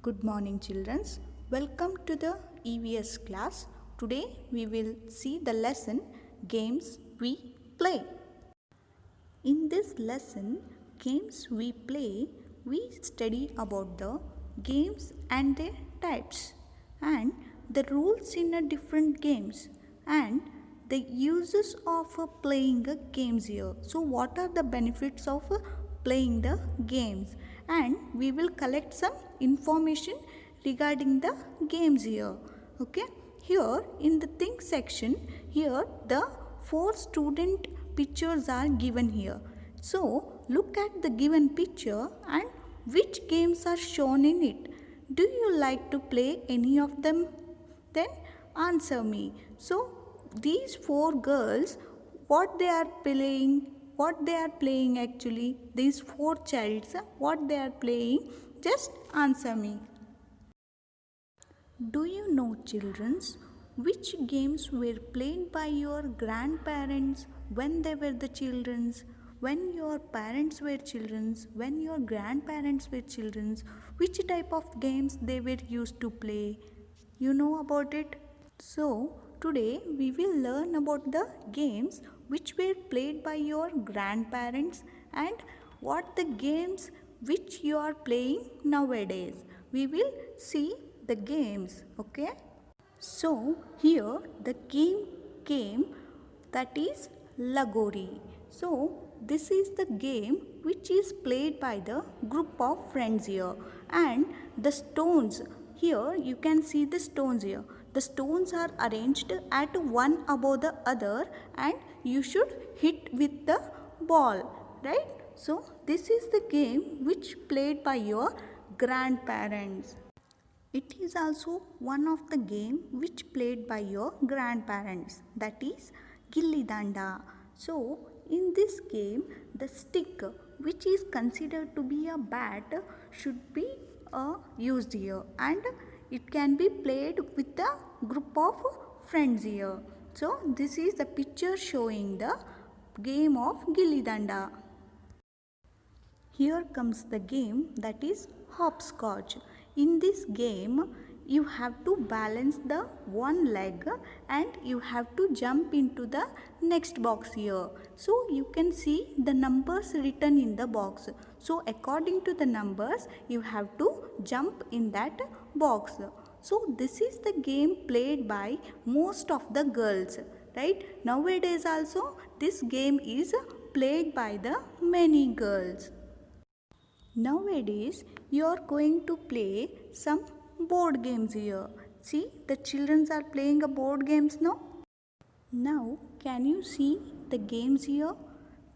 Good morning, children. Welcome to the EVS class. Today we will see the lesson Games We Play. In this lesson, Games We Play, we study about the games and their types and the rules in a different games and the uses of playing games here. So what are the benefits of playing the games, and we will collect some information regarding the games here. Okay, here in the think section, here the 4 student pictures are given here. So look at the given picture and which games are shown in it. Do you like to play any of them? Then answer me. So these 4 girls, what they are playing actually, these 4 childs, what they are playing, just answer me. Do you know, children, which games were played by your grandparents when they were the children, when your parents were children, when your grandparents were children, which type of games they were used to play? You know about it? So today we will learn about the games which were played by your grandparents and what the games which you are playing nowadays. We will see the games, okay? So here the game came, that is Lagori. So this is the game which is played by the group of friends here, and the stones, here you can see the stones here. The stones are arranged at one above the other and you should hit with the ball, right? So this is the game which played by your grandparents. It is also one of the game which played by your grandparents, that is Gilli Danda. So in this game, the stick which is considered to be a bat should be used here, and it can be played with a group of friends here. So this is the picture showing the game of Gilli Danda. Here comes the game, that is hopscotch. In this game, you have to balance the one leg and you have to jump into the next box here. So you can see the numbers written in the box. So according to the numbers, you have to jump in that box. So this is the game played by most of the girls, right? Nowadays also this game is played by the many girls. Nowadays, you are going to play some board games here. See, the children are playing a board games now. Now, can you see the games here?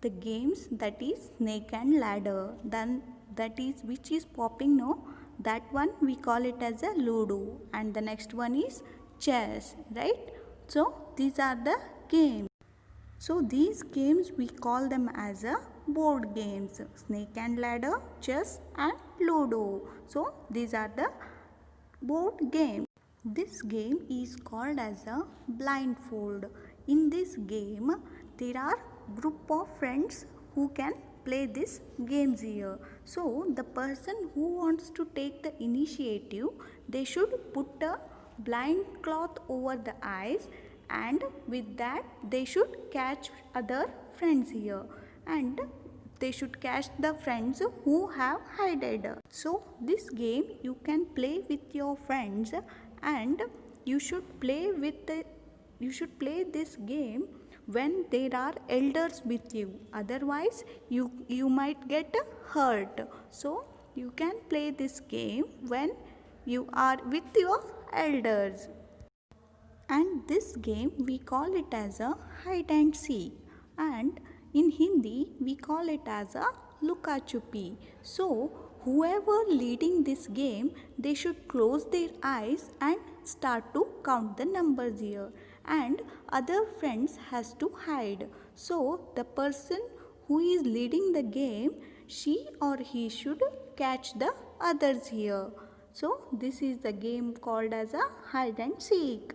The games, that is snake and ladder. Then that is which is popping now. That one we call it as a Ludo, and the next one is chess, right? So these are the games. So these games we call them as a board games: snake and ladder, chess and Ludo. So these are the board games. This game is called as a blindfold. In this game, there are group of friends who can play this games here. So the person who wants to take the initiative, they should put a blind cloth over the eyes, and with that they should catch other friends here, and they should catch the friends who have hidden. So this game you can play with your friends, and you should play this game when there are elders with you, otherwise you might get hurt. So you can play this game when you are with your elders. And this game we call it as a hide and seek, and in Hindi we call it as a Luka Chupi. So whoever leading this game, they should close their eyes and start to count the numbers here, and other friends has to hide. So the person who is leading the game, she or he should catch the others here. So this is the game called as a hide and seek.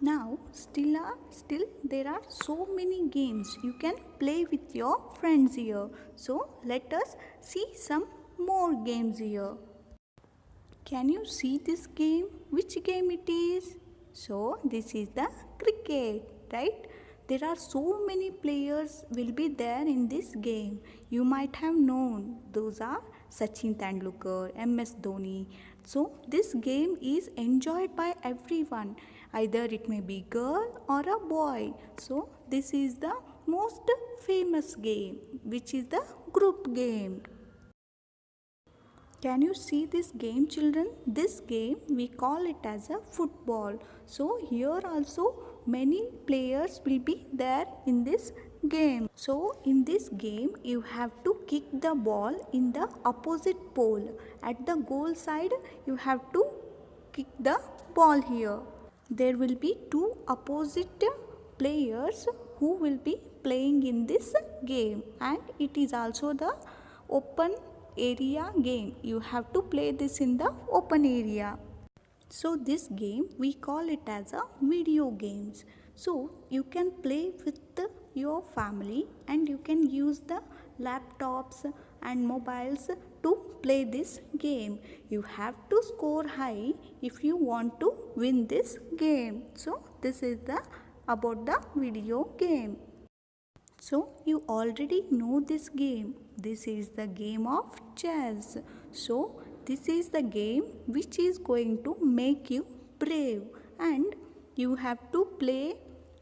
Now still there are so many games you can play with your friends here. So let us see some more games here. Can you see this game? Which game it is? So this is the cricket, right? There are so many players will be there in this game. You might have known those are Sachin Tendulkar, MS Dhoni. So this game is enjoyed by everyone. Either it may be girl or a boy. So this is the most famous game, which is the group game. Can you see this game, children? This game we call it as a football. So here also many players will be there in this game. So in this game you have to kick the ball in the opposite pole. At the goal side you have to kick the ball here. There will be two opposite players who will be playing in this game, and it is also the open area game. You have to play this in the open area. So this game we call it as a video games. So you can play with your family and you can use the laptops and mobiles to play this game. You have to score high if you want to win this game. So this is the about the video game. So you already know this game. This is the game of chess. So this is the game which is going to make you brave, and you have to play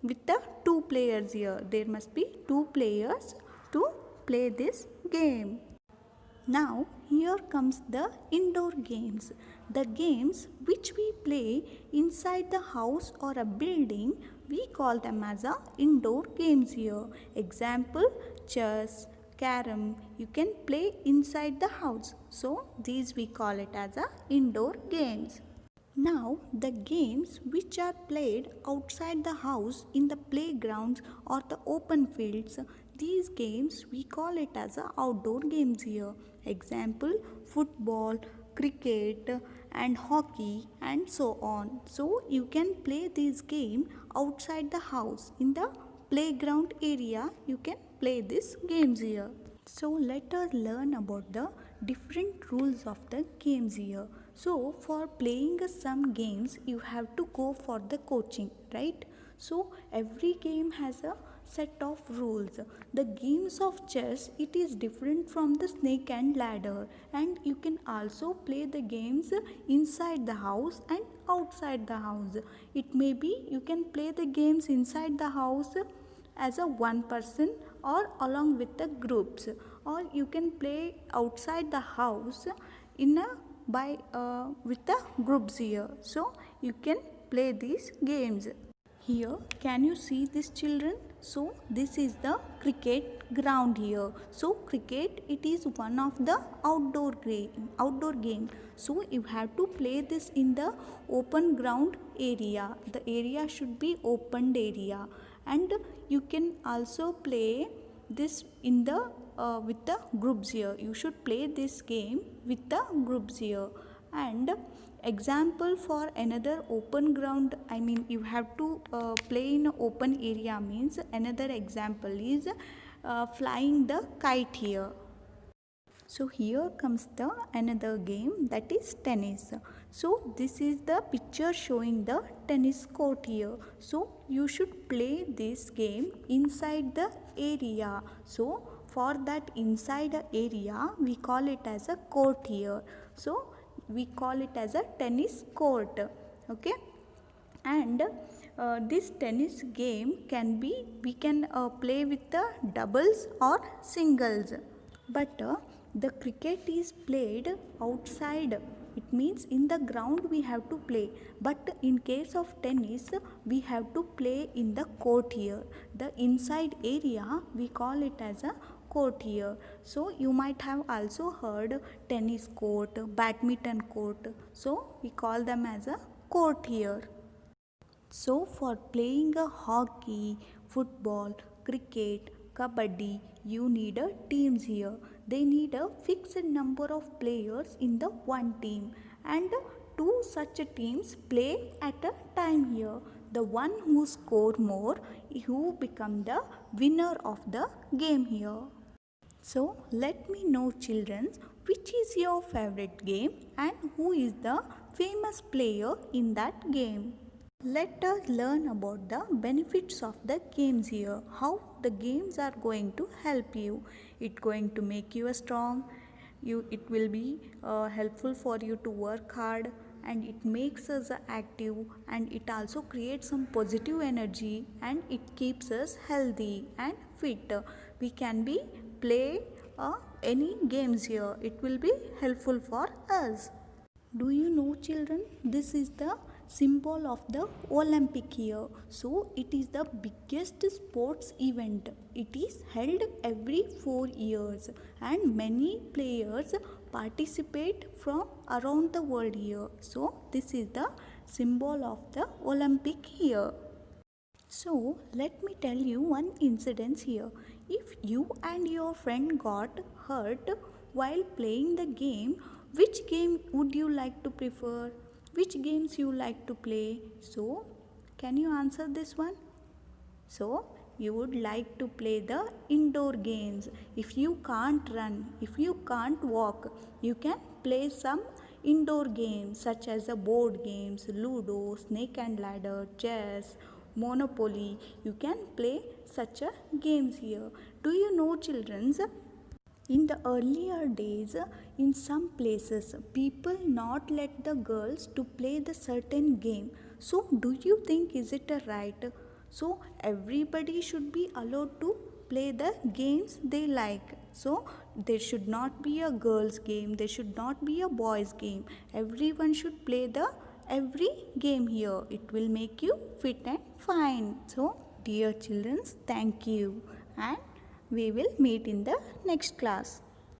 with the two players here. There must be two players to play this game. Now here comes the indoor games. The games which we play inside the house or a building, we call them as a indoor games here. Example, chess, carom, you can play inside the house. So these we call it as a indoor games. Now the games which are played outside the house in the playgrounds or the open fields, these games we call it as a outdoor games here. Example, football, cricket and hockey and so on. So you can play this game outside the house. In the playground area you can play these games here. So let us learn about the different rules of the games here. So for playing some games you have to go for the coaching, right? So every game has a set of rules. The games of chess, it is different from the snake and ladder, and you can also play the games inside the house and outside the house. It may be you can play the games inside the house as a one person or along with the groups, or you can play outside the house in a with the groups here. So you can play these games. Here can you see this, children? So this is the cricket ground here. So cricket, it is one of the outdoor game. So you have to play this in the open ground area. The area should be opened area, and you can also play this in the with the groups here. You should play this game with the groups here. And example for another open ground, I mean you have to play in open area means another example is flying the kite here. So here comes the another game, that is tennis. So this is the picture showing the tennis court here. So you should play this game inside the area. So for that inside area we call it as a court here. So we call it as a tennis court. Okay, and this tennis game can be, we can play with the doubles or singles, but the cricket is played outside. It means in the ground we have to play, but in case of tennis we have to play in the court here. The inside area we call it as a court here. So you might have also heard tennis court, badminton court. So we call them as a court here. So for playing a hockey, football, cricket, kabaddi, you need a teams here. They need a fixed number of players in the one team, and two such teams play at a time here. The one who score more, who become the winner of the game here. So let me know, children, which is your favorite game and who is the famous player in that game. Let us learn about the benefits of the games here. How the games are going to help you. It's going to make you strong. It will be helpful for you to work hard, and it makes us active, and it also creates some positive energy, and it keeps us healthy and fit. We can be play any games here. It will be helpful for us. Do you know, children, this is the symbol of the Olympic year. So it is the biggest sports event. It is held every 4 years, and many players participate from around the world here. So this is the symbol of the Olympic year. So let me tell you one incident here. If you and your friend got hurt while playing the game, which game would you like to prefer? Which games you like to play? So can you answer this one? So you would like to play the indoor games. If you can't run, if you can't walk, you can play some indoor games such as the board games, Ludo, Snake and Ladder, chess, Monopoly. You can play such a games here. Do you know, childrens? In the earlier days, in some places, people not let the girls to play the certain game. So, do you think is it a right? So, everybody should be allowed to play the games they like. So, there should not be a girls' game. There should not be a boys' game. Everyone should play the every game here. It will make you fit and fine. So, dear children, thank you, and we will meet in the next class.